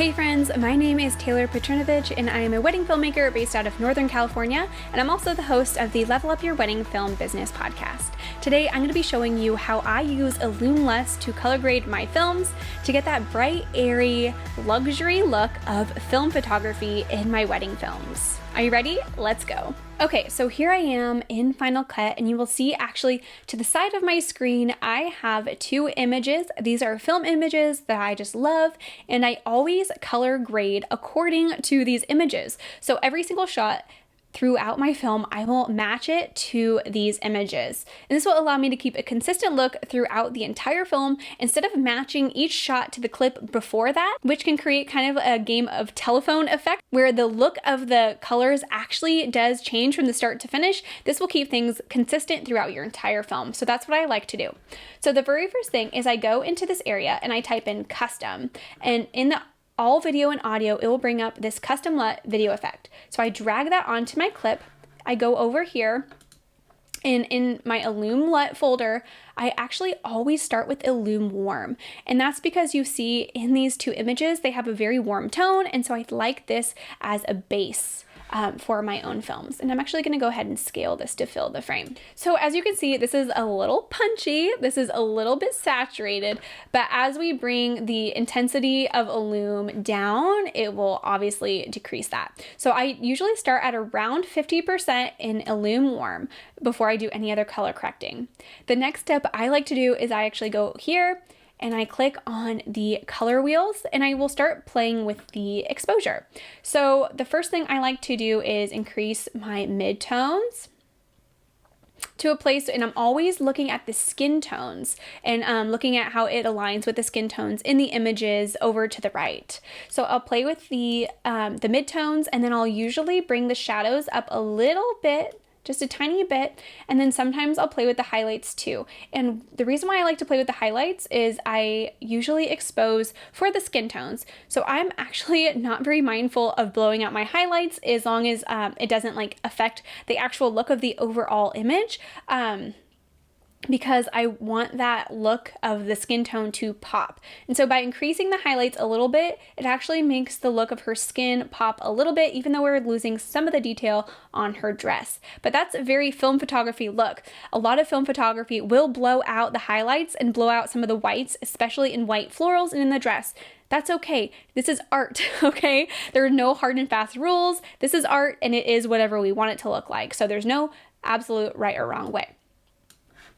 Hey friends, my name is Taylor Petrinovich and I am a wedding filmmaker based out of Northern California, and I'm also the host of the Level Up Your Wedding Film Business podcast. Today I'm going to be showing you how I use Illume LUTs to color grade my films to get that bright, airy, luxury look of film photography in my wedding films. Are you ready? Let's go. Okay, so here I am in Final Cut, and you will see actually to the side of my screen, I have two images. These are film images that I just love, and I always color grade according to these images. So every single shot throughout my film, I will match it to these images. And this will allow me to keep a consistent look throughout the entire film instead of matching each shot to the clip before that, which can create kind of a game of telephone effect where the look of the colors actually does change from the start to finish. This will keep things consistent throughout your entire film. So that's what I like to do. So the very first thing is I go into this area and I type in custom, and in the all video and audio, it will bring up this custom LUT video effect. So I drag that onto my clip. I go over here, and in my Illume LUT folder, I actually always start with Illume Warm. And that's because you see in these two images, they have a very warm tone. And so I like this as a base for my own films. And I'm actually gonna go ahead and scale this to fill the frame. So as you can see, this is a little punchy, this is a little bit saturated, but as we bring the intensity of Illume down, it will obviously decrease that. So I usually start at around 50% in Illume Warm before I do any other color correcting. The next step I like to do is I actually go here and I click on the color wheels and I will start playing with the exposure. So the first thing I like to do is increase my midtones to a place, and I'm always looking at the skin tones and looking at how it aligns with the skin tones in the images over to the right. So I'll play with the midtones, and then I'll usually bring the shadows up a little bit, just a tiny bit, and then sometimes I'll play with the highlights too. And the reason why I like to play with the highlights is I usually expose for the skin tones. So I'm actually not very mindful of blowing out my highlights as long as it doesn't like affect the actual look of the overall image. Because I want that look of the skin tone to pop. And so by increasing the highlights a little bit, it actually makes the look of her skin pop a little bit, even though we're losing some of the detail on her dress. But that's a very film photography look. A lot of film photography will blow out the highlights and blow out some of the whites, especially in white florals and in the dress. That's okay. This is art, okay? There are no hard and fast rules. This is art, and it is whatever we want it to look like. So there's no absolute right or wrong way.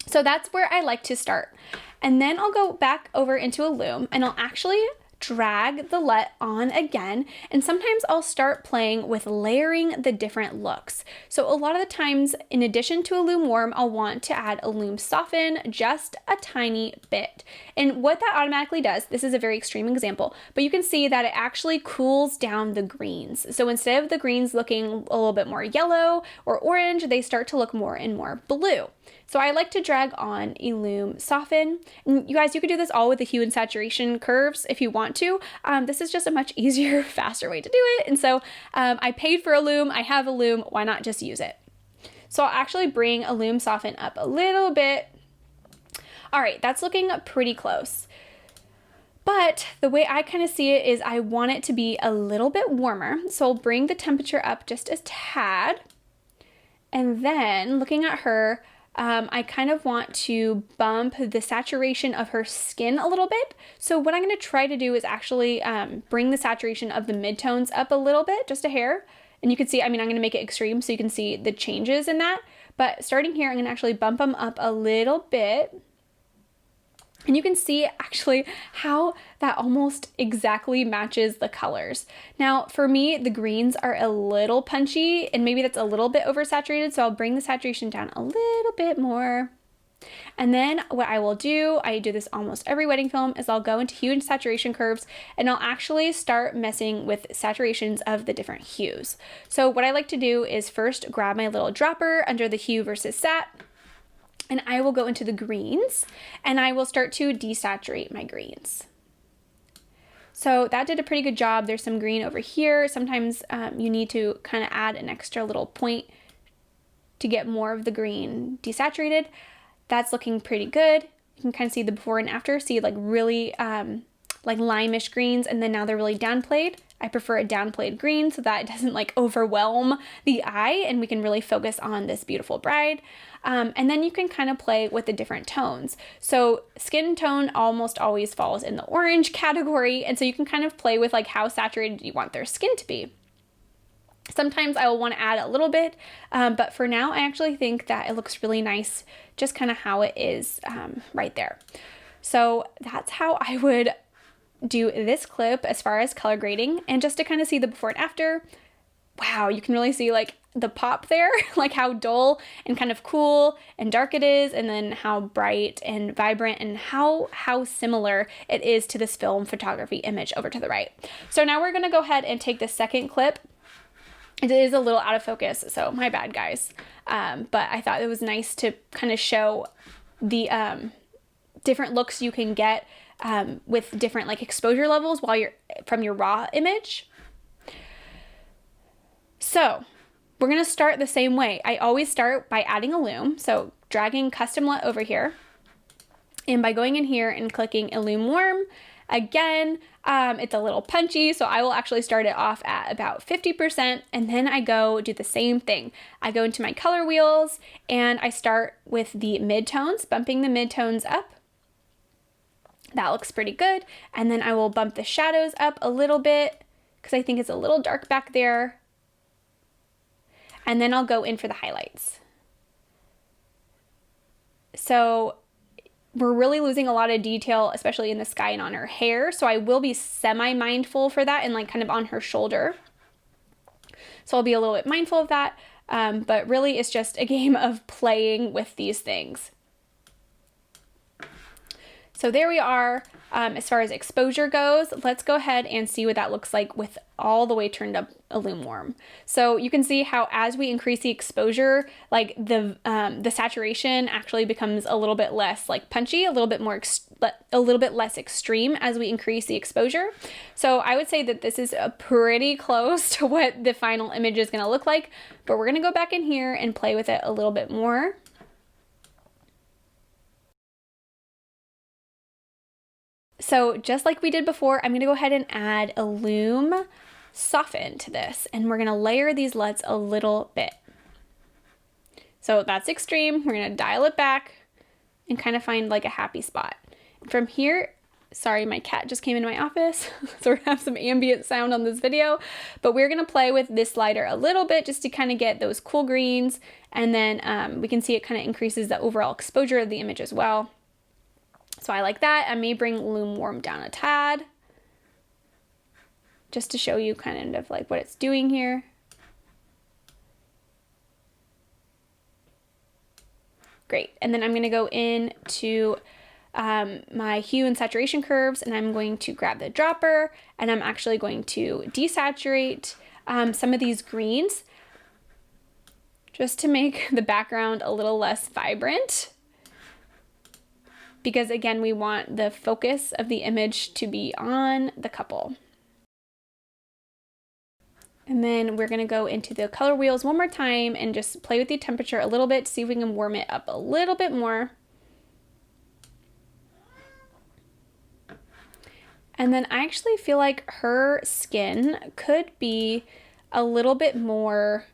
So that's where I like to start. And then I'll go back over into Illume and I'll actually drag the LUT on again. And sometimes I'll start playing with layering the different looks. So a lot of the times, in addition to Illume Warm, I'll want to add Illume Soften just a tiny bit. And what that automatically does, this is a very extreme example, but you can see that it actually cools down the greens. So instead of the greens looking a little bit more yellow or orange, they start to look more and more blue. So I like to drag on Illume Soften. And you guys, you could do this all with the hue and saturation curves if you want to. This is just a much easier, faster way to do it. And so I paid for Illume, I have Illume, why not just use it? So I'll actually bring Illume Soften up a little bit. All right, that's looking pretty close. But the way I kind of see it is I want it to be a little bit warmer. So I'll bring the temperature up just a tad. And then looking at her, I kind of want to bump the saturation of her skin a little bit. So what I'm going to try to do is actually bring the saturation of the midtones up a little bit, just a hair. And you can see, I mean, I'm going to make it extreme so you can see the changes in that. But starting here, I'm going to actually bump them up a little bit. And you can see actually how that almost exactly matches the colors. Now, for me, the greens are a little punchy and maybe that's a little bit oversaturated. So I'll bring the saturation down a little bit more. And then what I will do, I do this almost every wedding film, is I'll go into hue and saturation curves and I'll actually start messing with saturations of the different hues. So what I like to do is first grab my little dropper under the hue versus sat, and I will go into the greens and I will start to desaturate my greens. So that did a pretty good job. There's some green over here. Sometimes you need to kind of add an extra little point to get more of the green desaturated. That's looking pretty good. You can kind of see the before and after, see like really like limeish greens, and then now they're really downplayed. I prefer a downplayed green so that it doesn't like overwhelm the eye and we can really focus on this beautiful bride. And then you can kind of play with the different tones. So skin tone almost always falls in the orange category, and so you can kind of play with like how saturated you want their skin to be. Sometimes I will want to add a little bit, but for now I actually think that it looks really nice just kind of how it is right there. So that's how I would do this clip as far as color grading. And just to kind of see the before and after, wow, you can really see like the pop there, like how dull and kind of cool and dark it is, and then how bright and vibrant and how similar it is to this film photography image over to the right. So now we're gonna go ahead and take the second clip. It is a little out of focus, so my bad, guys. But I thought it was nice to kind of show the different looks you can get with different like exposure levels while you're from your raw image. So we're gonna start the same way. I always start by adding a Illume, so dragging Custom LUT over here, and by going in here and clicking Illume Warm. Again, it's a little punchy, so I will actually start it off at about 50%, and then I go do the same thing. I go into my color wheels, and I start with the midtones, bumping the midtones up. That looks pretty good, and then I will bump the shadows up a little bit, because I think it's a little dark back there, and then I'll go in for the highlights. So we're really losing a lot of detail, especially in the sky and on her hair. So I will be semi-mindful for that and like kind of on her shoulder. So I'll be a little bit mindful of that. But really it's just a game of playing with these things. So there we are. As far as exposure goes, let's go ahead and see what that looks like with all the way turned up Illume Warm. So you can see how as we increase the exposure, like the saturation actually becomes a little bit less like punchy, a little bit less extreme as we increase the exposure. So I would say that this is pretty close to what the final image is going to look like, but we're going to go back in here and play with it a little bit more. So just like we did before, I'm gonna go ahead and add Illume Soften to this, and we're gonna layer these LUTs a little bit. So that's extreme. We're gonna dial it back and kind of find like a happy spot. From here, sorry, my cat just came into my office, so we're gonna have some ambient sound on this video, but we're gonna play with this slider a little bit just to kind of get those cool greens, and then we can see it kind of increases the overall exposure of the image as well. So I like that. I may bring Illume Warm down a tad just to show you kind of like what it's doing here. Great. And then I'm going to go into my hue and saturation curves, and I'm going to grab the dropper, and I'm actually going to desaturate some of these greens just to make the background a little less vibrant. Because again, we want the focus of the image to be on the couple. And then we're gonna go into the color wheels one more time and just play with the temperature a little bit to see if we can warm it up a little bit more. And then I actually feel like her skin could be a little bit more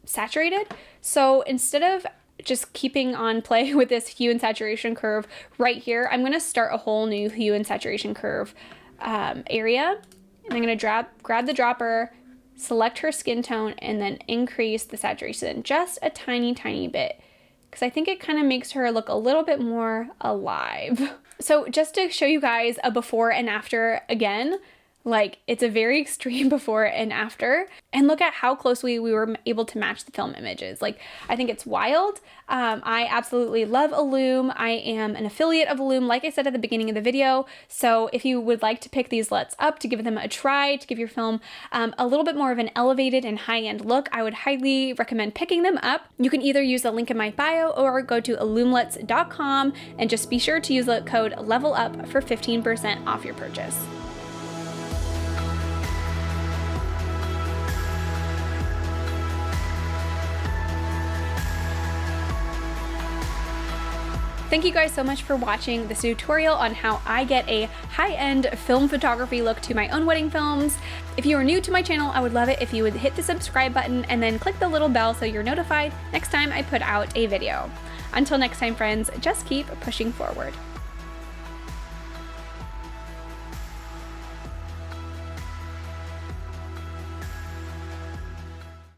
saturated. So instead of just keeping on play with this hue and saturation curve right here, I'm going to start a whole new hue and saturation curve area. And I'm going to grab the dropper, select her skin tone, and then increase the saturation just a tiny, tiny bit, because I think it kind of makes her look a little bit more alive. So just to show you guys a before and after again, like it's a very extreme before and after, and look at how closely we were able to match the film images. Like, I think it's wild. I absolutely love Illume. I am an affiliate of Illume, like I said at the beginning of the video. So if you would like to pick these LUTs up to give them a try, to give your film a little bit more of an elevated and high-end look, I would highly recommend picking them up. You can either use the link in my bio or go to illumluts.com and just be sure to use the code LEVELUP for 15% off your purchase. Thank you guys so much for watching this tutorial on how I get a high-end film photography look to my own wedding films. If you are new to my channel, I would love it if you would hit the subscribe button and then click the little bell so you're notified next time I put out a video. Until next time, friends, just keep pushing forward.